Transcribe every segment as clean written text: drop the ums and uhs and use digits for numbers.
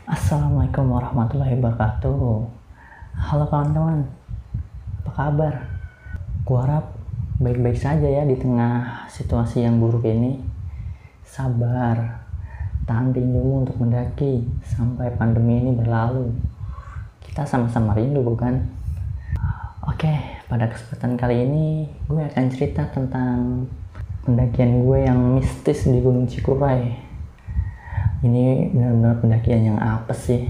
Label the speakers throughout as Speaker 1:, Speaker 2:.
Speaker 1: Assalamualaikum warahmatullahi wabarakatuh. Halo kawan-kawan, apa kabar? Gua harap baik-baik saja ya di tengah situasi yang buruk ini. Sabar, tahan rindumu untuk mendaki sampai pandemi ini berlalu. Kita sama-sama rindu, bukan? Oke, pada kesempatan kali ini gue akan cerita tentang pendakian gue yang mistis di Gunung Cikuray. Ini benar-benar pendakian yang apa sih?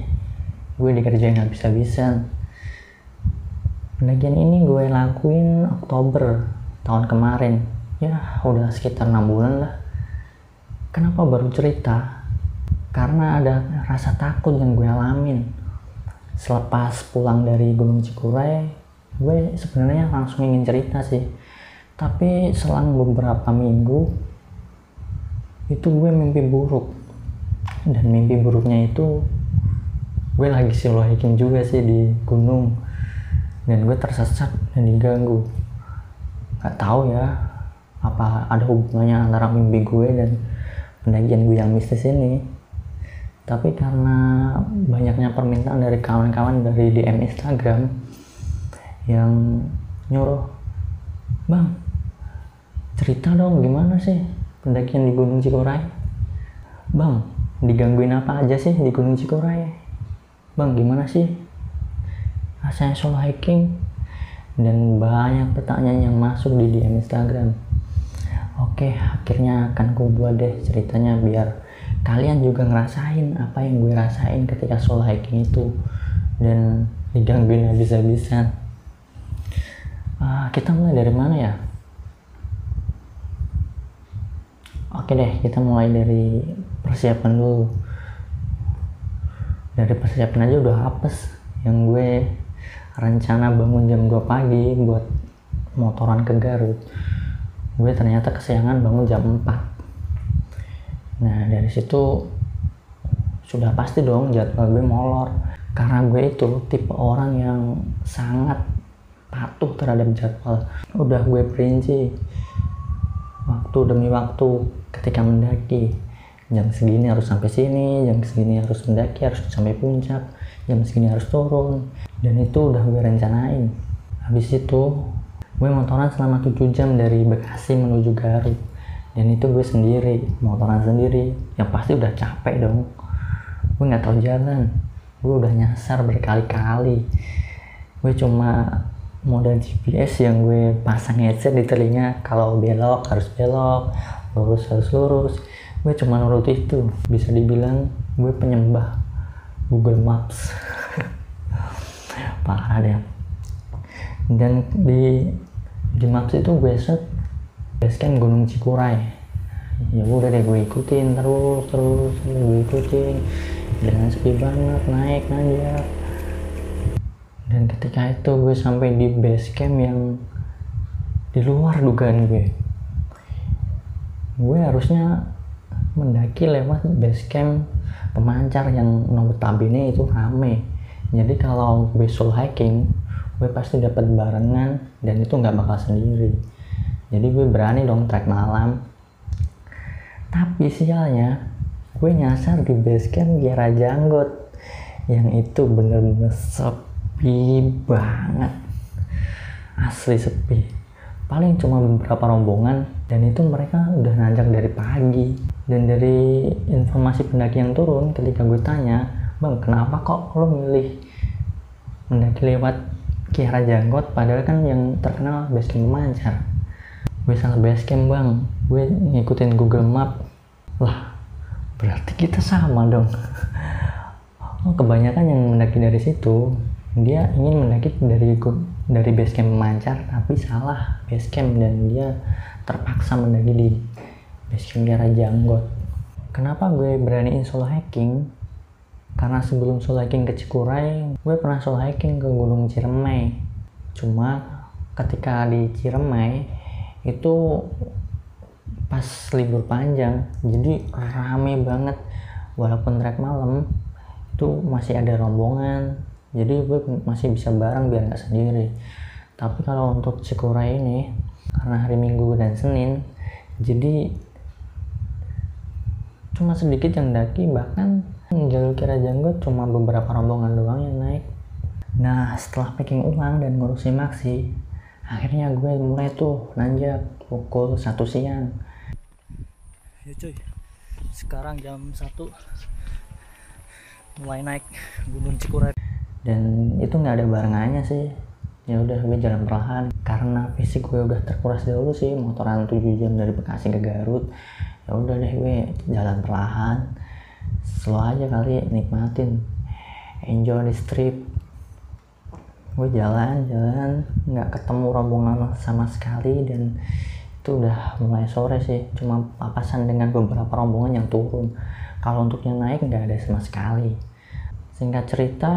Speaker 1: Gue dikerjain habis-habisan. Pendakian ini gue lakuin Oktober tahun kemarin. Ya udah sekitar 6 bulan lah. Kenapa baru cerita? Karena ada rasa takut yang gue alamin. Selepas pulang dari Gunung Cikuray, gue sebenarnya langsung ingin cerita sih. Tapi selang beberapa minggu itu gue mimpi buruk. Dan mimpi buruknya itu gue lagi solo hiking juga sih di gunung, dan gue tersesat dan diganggu. Gak tahu ya apa ada hubungannya antara mimpi gue dan pendakian gue yang mistis ini. Tapi karena banyaknya permintaan dari kawan-kawan dari DM Instagram yang nyuruh, "Bang, cerita dong gimana sih pendakian di Gunung Cikuray? Bang, digangguin apa aja sih di Gunung Cikuray? Bang, gimana sih rasanya solo hiking?" Dan banyak pertanyaan yang masuk di DM Instagram. Oke, akhirnya akan gue buat deh ceritanya biar kalian juga ngerasain apa yang gue rasain ketika solo hiking itu dan digangguin habis-habisan. Kita mulai dari mana ya? Oke deh, kita mulai dari persiapan dulu. Dari persiapan aja udah apes. Yang gue rencana bangun jam 2 pagi buat motoran ke Garut, gue ternyata kesiangan bangun jam 4. Nah dari situ sudah pasti dong jadwal gue molor. Karena gue itu tipe orang yang sangat patuh terhadap jadwal. Udah gue perinci waktu demi waktu ketika mendaki. Jam segini harus sampai sini, jam segini harus mendaki, harus sampai puncak, jam segini harus turun, dan itu udah gue rencanain. Habis itu gue motoran selama 7 jam dari Bekasi menuju Garut, dan itu gue sendiri, motoran sendiri, yang pasti udah capek dong. Gue nggak tahu jalan, gue udah nyasar berkali-kali. Gue cuma modal GPS yang gue pasang headset di telinga, kalau belok harus belok, lurus harus lurus. Gue cuma nurut itu. Bisa dibilang gue penyembah Google Maps. Parah deh. Dan di Maps itu gue set basecamp Gunung Cikuray. Ya udah deh, gue ikutin terus gue ikutin. Dengan sepi banget, naik nanjak. Dan ketika itu gue sampai di basecamp yang di luar dugaan gue. Gue harusnya mendaki lewat basecamp pemancar yang notabene itu rame. Jadi kalau gue solo hiking, gue pasti dapat barengan dan itu nggak bakal sendiri. Jadi gue berani dong trek malam. Tapi sialnya gue nyasar di basecamp Kiara Janggot yang itu bener-bener sepi banget, asli sepi. Paling cuma beberapa rombongan, dan itu mereka udah nanjak dari pagi. Dan dari informasi pendaki yang turun, ketika gue tanya, "Bang, kenapa kok lo milih mendaki lewat Kiara Janggot padahal kan yang terkenal basecamp pemancar?" "Gue salah basecamp bang, gue ngikutin Google Map." Lah, berarti kita sama dong. Kebanyakan yang mendaki dari situ, dia ingin mendaki dari basecamp pemancar, tapi salah basecamp dan dia terpaksa mendaki di basecamp Kiara Janggot. Kenapa gue beraniin solo hiking? Karena sebelum solo hiking ke Cikuray, gue pernah solo hiking ke Gunung Ciremai. Cuma ketika di Ciremai itu pas libur panjang, jadi rame banget. Walaupun trek malam itu masih ada rombongan, jadi gue masih bisa bareng biar nggak sendiri. Tapi kalau untuk Cikuray ini, karena hari Minggu dan Senin, jadi cuma sedikit yang daki, bahkan Jalur Kirajanggot cuma beberapa rombongan doang yang naik. Nah setelah packing ulang dan ngurusin Maxi, akhirnya gue mulai tuh nanjak pukul 1 siang. Ya cuy, sekarang jam 1 mulai naik Gunung Cikuray. Dan itu nggak ada barengannya sih. Ya udah gue jalan perlahan karena fisik gue udah terkuras dahulu sih, motoran 7 jam dari Bekasi ke Garut. Ya udah deh gue jalan perlahan, slow aja kali, nikmatin, enjoy the trip. Gue jalan nggak ketemu rombongan sama sekali, dan itu udah mulai sore sih, cuma papasan dengan beberapa rombongan yang turun. Kalau untuk yang naik nggak ada sama sekali. Singkat cerita,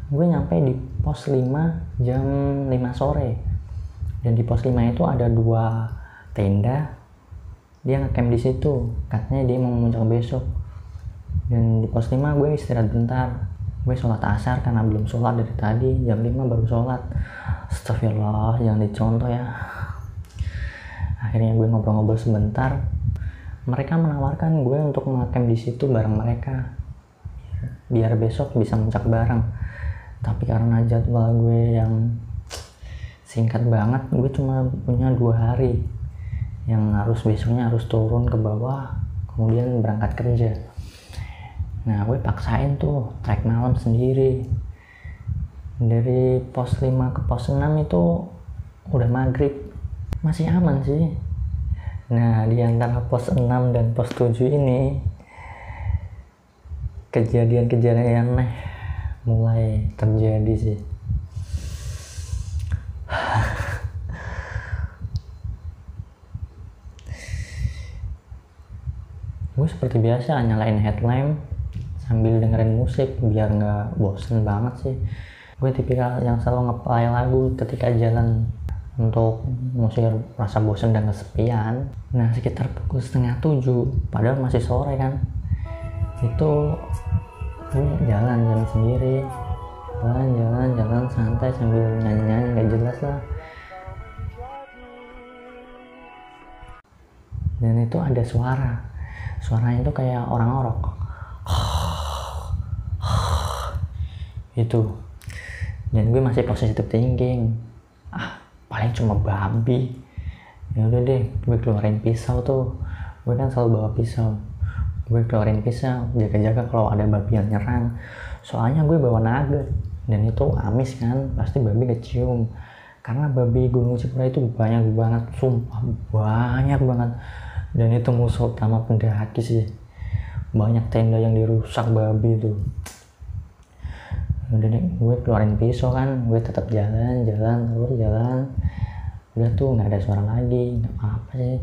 Speaker 1: gue nyampe di pos 5 jam 5 sore, dan di pos 5 itu ada 2 tenda. Dia ngecamp di situ, katanya dia mau muncul besok. Dan di pos 5 gue istirahat bentar, gue sholat asar karena belum sholat dari tadi, jam 5 baru sholat. Astagfirullah, jangan dicontoh ya. Akhirnya gue ngobrol-ngobrol sebentar, mereka menawarkan gue untuk ngecamp di situ bareng mereka, biar besok bisa muncak bareng. Tapi karena jadwal gue yang singkat banget, gue cuma punya 2 hari yang besoknya harus turun ke bawah, kemudian berangkat kerja. Nah gue paksain tuh trek malam sendiri. Dari pos 5 ke pos 6 itu udah maghrib, masih aman sih. Nah di antara pos 6 dan pos 7 ini kejadian-kejadian yang aneh mulai terjadi sih. Gue seperti biasa nyalain headlamp sambil dengerin musik biar nggak bosen banget sih. Gue tipikal yang selalu ngeplay lagu ketika jalan untuk ngusir rasa bosen dan kesepian. Nah sekitar pukul 6:30, padahal masih sore kan, itu gue jalan sendiri, jalan santai sambil nyanyi-nyanyi gak jelas lah. Dan itu ada suaranya itu kayak orang orok itu. Dan gue masih positive thinking, paling cuma babi. Ya udah deh, gue keluarin pisau tuh, gue kan selalu bawa pisau. Gue keluarin pisau, jaga-jaga kalau ada babi yang nyerang. Soalnya gue bawa nugget, dan itu amis kan, pasti babi kecium. Karena babi Gunung Cikuray itu banyak banget, sumpah banyak banget. Dan itu musuh utama pendaki sih. Banyak tenda yang dirusak babi tuh. Udah deh, gue keluarin pisau kan, gue tetap jalan. Udah tuh nggak ada suara lagi, nggak apa-apa sih.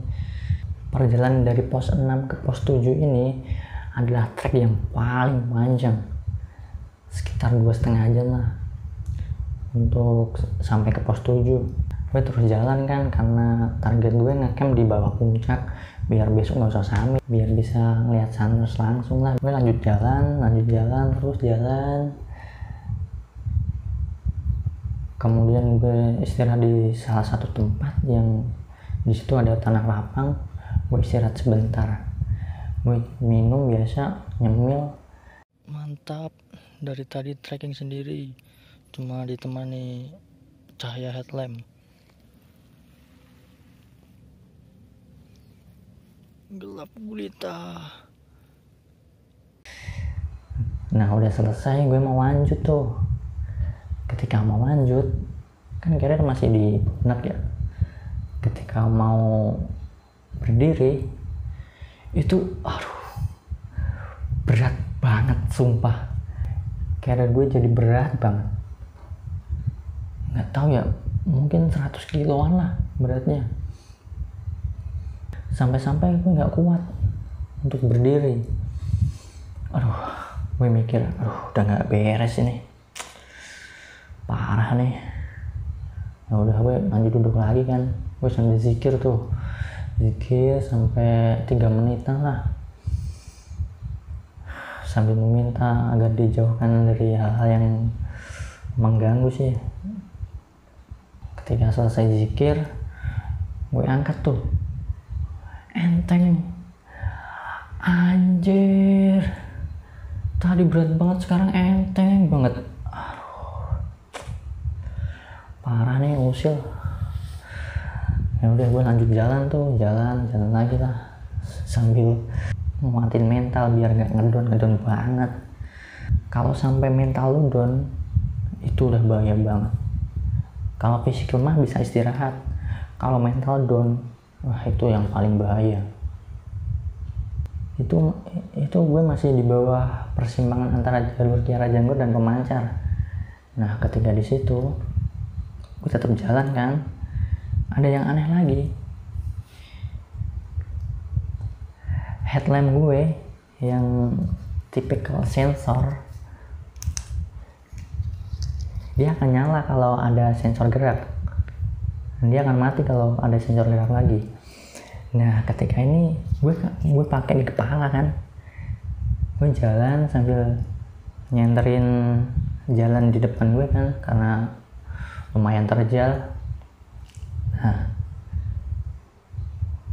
Speaker 1: Perjalanan dari pos 6 ke pos 7 ini adalah trek yang paling panjang, sekitar 2,5 jam lah untuk sampai ke pos 7. Gue terus jalan kan, karena target gue ngecamp di bawah puncak biar besok nggak usah samit, biar bisa ngeliat sunrise langsung lah. Gue lanjut jalan, terus jalan. Kemudian gue istirahat di salah satu tempat yang di situ ada tanah lapang. Gue istirahat sebentar, gue minum biasa, nyemil. Mantap, dari tadi trekking sendiri, cuma ditemani cahaya headlamp. Gelap gulita. Nah udah selesai, gue mau lanjut tuh. Ketika mau lanjut, kan carrier masih di puncak ya. Ketika mau berdiri, itu berat banget sumpah. Carrier gue jadi berat banget. Nggak tahu ya, mungkin 100 kiloan lah beratnya. Sampai-sampai gue nggak kuat untuk berdiri. Gue mikir, udah nggak beres ini, parah nih. Ya udah, gue lanjut duduk lagi kan. Gue sambil zikir sampai 3 menitan lah, sambil meminta agar dijauhkan dari hal-hal yang mengganggu sih. Ketika selesai zikir, gue angkat tuh, enteng anjir, Tadi berat banget, sekarang enteng banget. Parah nih usil. Ya udah, gue lanjut jalan lagi lah, sambil nguatin mental biar gak ngedon banget. Kalau sampai mental lu down, itu udah bahaya banget. Kalau fisik lemah bisa istirahat, kalau mental down, wah itu yang paling bahaya. Itu gue masih di bawah persimpangan antara jalur Kiara Janggut dan Pemancar. Nah, ketika di situ gue tetap jalan kan, ada yang aneh lagi. Headlamp gue yang typical sensor, dia akan nyala kalau ada sensor gerak, dan dia akan mati kalau ada sensor gerak lagi. Nah, ketika ini gue pakai di kepala kan, gue jalan sambil nyenterin jalan di depan gue kan, karena lumayan terjal. Nah,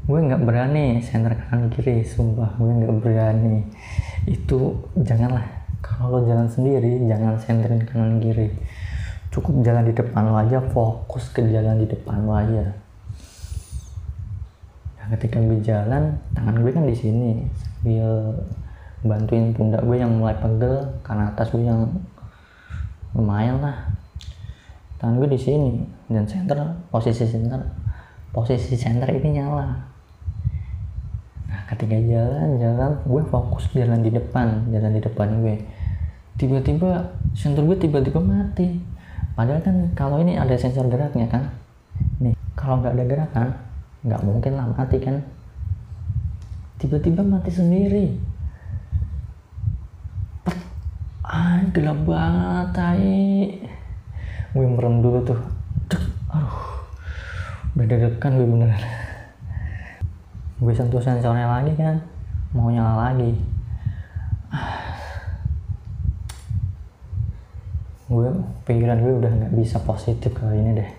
Speaker 1: gue nggak berani senter kanan kiri, sumpah gue nggak berani. Itu janganlah, kalau lo jalan sendiri jangan senterin kanan kiri, cukup jalan di depan lo aja, fokus ke jalan di depan lo aja. Nah, ketika gue jalan, tangan gue kan di sini sambil bantuin pundak gue yang mulai pegel karena atas gue yang lumayan lah. Tangan gue di sini dan posisi center ini nyala. Nah, ketika jalan gue fokus jalan di depan gue. Tiba-tiba sensor gue tiba-tiba mati. Padahal kan kalau ini ada sensor geraknya kan. Nih, kalau nggak ada gerakan, nggak mungkin lah mati kan. Tiba-tiba mati sendiri. Gelap banget, tai. Gue merem dulu tuh. Udah deg-degan gue beneran. Gue sentuh sensornya lagi kan, mau nyala lagi. Pikiran gue udah nggak bisa positif kali ini deh.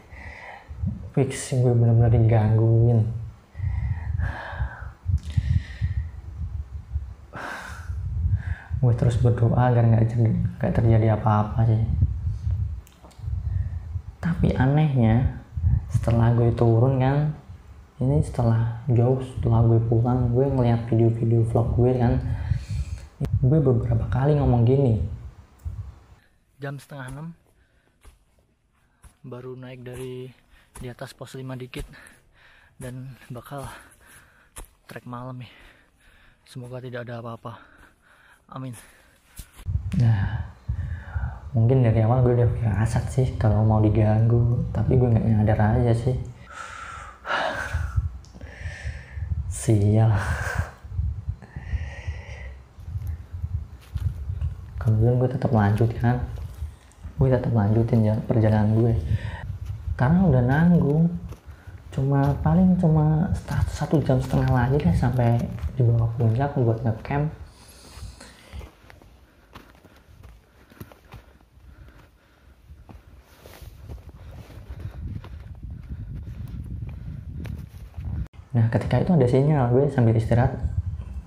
Speaker 1: Fix, gue bener-bener digangguin. Gue terus berdoa agar nggak terjadi apa-apa sih. Tapi anehnya, setelah gue turun kan, ini setelah gue pulang, gue ngeliat video-video vlog gue kan, gue beberapa kali ngomong gini. Jam 5:30 baru naik dari di atas pos 5 dikit, dan bakal trek malam nih. Semoga tidak ada apa-apa, amin. Nah, mungkin dari awal gue udah firasat sih kalau mau diganggu, tapi gue nggak nyadar aja sih. Sial. Kemudian gue tetap lanjutin perjalanan gue karena udah nanggung. Paling cuma 1,5 jam lagi deh sampai di bawah puncak buat ngecamp. Nah, ketika itu ada sinyal, gue sambil istirahat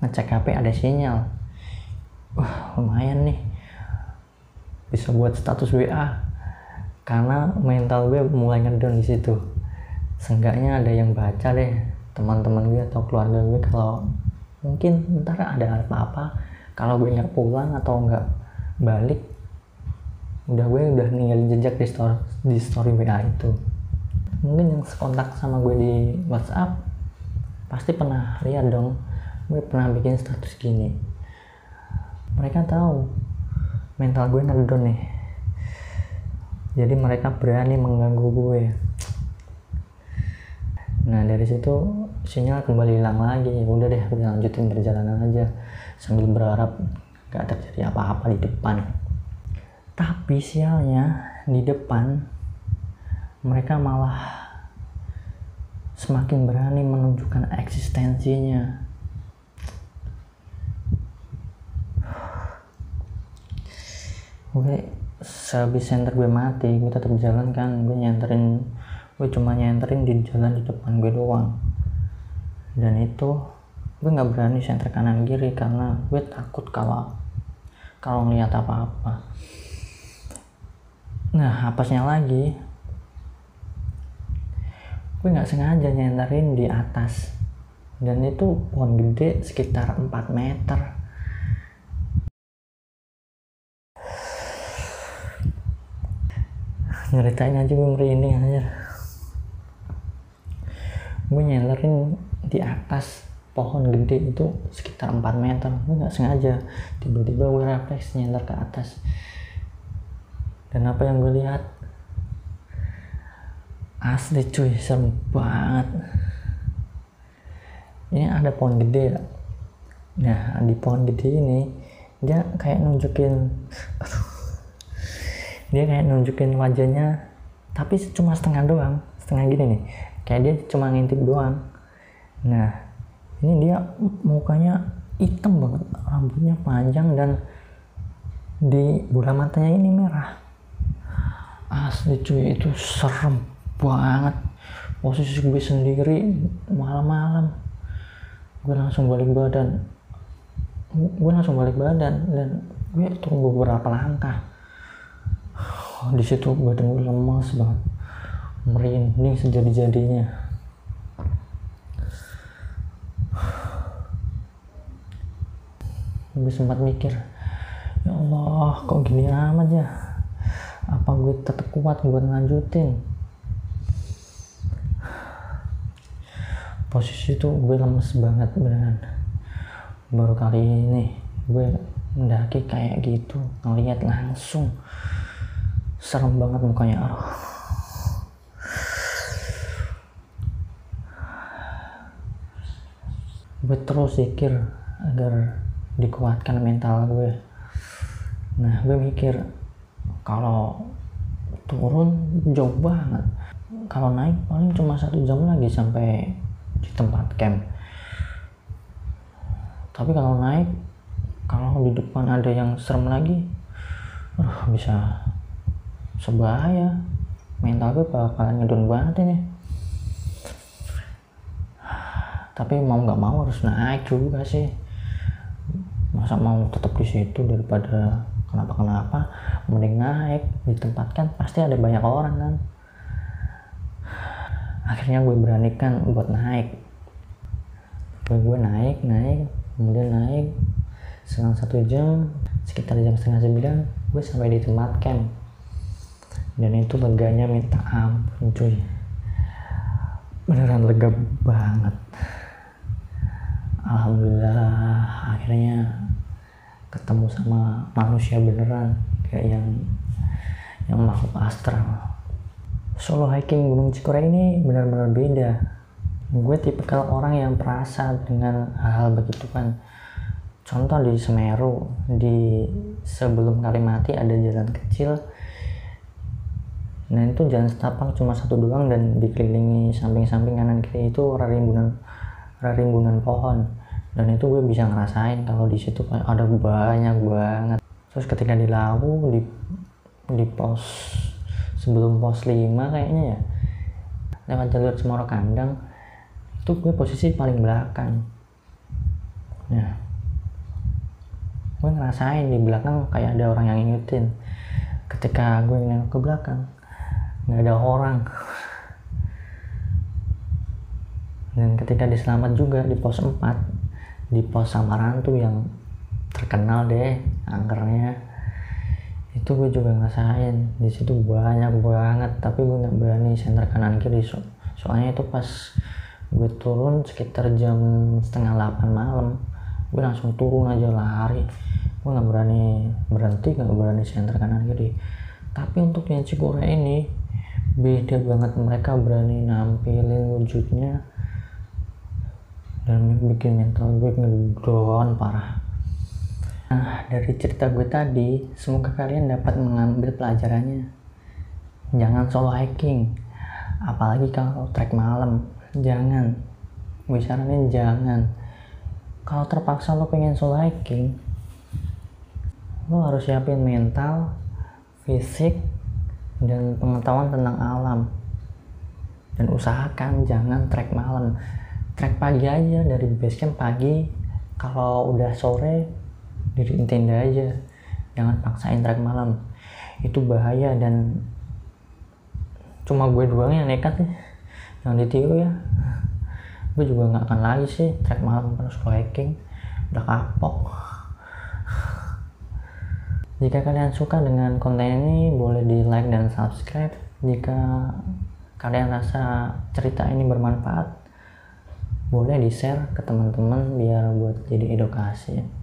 Speaker 1: ngecek HP, ada sinyal. Wah, lumayan nih, bisa buat status WA. Karena mental gue mulai ngedon di situ. Seenggaknya ada yang baca deh, teman-teman gue atau keluarga gue, kalau mungkin ntar ada apa-apa, kalau gue nggak pulang atau nggak balik, gue udah ninggalin jejak di story WA itu. Mungkin yang sekontak sama gue di WhatsApp pasti pernah lihat dong, gue pernah bikin status gini. Mereka tahu mental gue ngedon nih, jadi mereka berani mengganggu gue. Nah, dari situ sinyal kembali hilang lagi. Udah deh, gue lanjutin perjalanan aja sambil berharap gak terjadi apa-apa di depan. Tapi sialnya, di depan mereka malah semakin berani menunjukkan eksistensinya. Gue sehabis senter gue mati, gue tetap jalan kan. Gue cuma nyenterin di jalan di depan gue doang. Dan itu gue nggak berani senter kanan kiri karena gue takut kalau kalau ngeliat apa-apa. Nah, apesnya lagi, gue nggak sengaja nyenderin di atas, dan itu pohon gede sekitar 4 meter. Nyeritain aja gue merinding aja. Gue nyenderin di atas pohon gede itu sekitar 4 meter. Gue nggak sengaja, tiba-tiba gue refleks nyender ke atas. Dan apa yang gue lihat, asli cuy, serem banget. Ini ada pohon gede ya. Nah, di pohon gede ini dia kayak nunjukin wajahnya, tapi cuma setengah doang, setengah gini nih, kayak dia cuma ngintip doang. Nah, ini dia mukanya hitam banget, rambutnya panjang, dan di bola matanya ini merah. Asli cuy, itu serem banget. Posisi gue sendiri malam-malam, gue langsung balik badan dan gue turun beberapa langkah. Di situ badan gue lemas banget, merinding sejadi-jadinya. Gue sempat mikir, ya Allah, kok gini amat ya? Apa gue tetap kuat buat ngelanjutin? Posisi itu gue lemes banget beneran. Baru kali ini gue mendaki kayak gitu, ngeliat langsung, serem banget mukanya. Gue terus zikir agar dikuatkan mental gue. Nah, gue mikir, kalau turun jauh banget, kalau naik paling cuma 1 jam lagi sampai di tempat camp. Tapi kalau naik, kalau di depan ada yang serem lagi, bisa sebahaya. Mental gue bakalan ngedon banget ini. Tapi mau nggak mau harus naik juga sih. Masa mau tetap di situ daripada kenapa-kenapa, mending naik. Di tempat kan pasti ada banyak orang kan. Akhirnya gue beranikan buat naik. Gue naik, kemudian naik selang 1 jam, sekitar jam 8:30 gue sampai di tempat camp. Dan itu leganya minta ampun cuy, beneran lega banget. Alhamdulillah, akhirnya ketemu sama manusia beneran, kayak yang makhluk astral. Solo hiking Gunung Cikure ini benar-benar beda. Gue tipikal orang yang perasa dengan hal-hal begituan. Contoh di Semeru, di sebelum Kalimati ada jalan kecil. Nah, itu jalan setapak cuma 1 doang, dan dikelilingi samping-samping kanan kiri itu rimbunan pohon. Dan itu gue bisa ngerasain kalau di situ kayak ada banyak banget. Terus ketika di Lawu, di pos sebelum pos 5 kayaknya ya, lewat jalur Cemoro Kandang, itu gue posisi paling belakang. Nah, gue ngerasain di belakang kayak ada orang yang ngikutin. Ketika gue nengok ke belakang, nggak ada orang. Dan ketika di Selamat juga, di pos 4, di pos Samarantu yang terkenal deh angkernya, itu gue juga ngerasain di situ banyak banget. Tapi gue nggak berani senter kanan kiri, soalnya itu pas gue turun sekitar jam 7:30 malam, gue langsung turun aja lari. Gue nggak berani berhenti, nggak berani senter kanan kiri. Tapi untuk yang Cikure ini beda banget, mereka berani nampilin wujudnya dan bikin mental gue ngedon parah. Nah, dari cerita gue tadi, semoga kalian dapat mengambil pelajarannya. Jangan solo hiking, apalagi kalau trek malam. Jangan, gue saranin jangan. Kalau terpaksa lo pengen solo hiking, lo harus siapin mental, fisik, dan pengetahuan tentang alam. Dan usahakan jangan trek malam. Trek pagi aja, dari base camp pagi. Kalau udah sore, diriin tenda aja. Jangan paksain trek malam, itu bahaya dan cuma gue doang yang nekat ya. Jangan ditiru ya. Gue juga nggak akan lagi sih trek malam terus hiking, udah kapok. Jika kalian suka dengan konten ini, boleh di like dan subscribe. Jika kalian rasa cerita ini bermanfaat, boleh di share ke teman-teman biar buat jadi edukasi.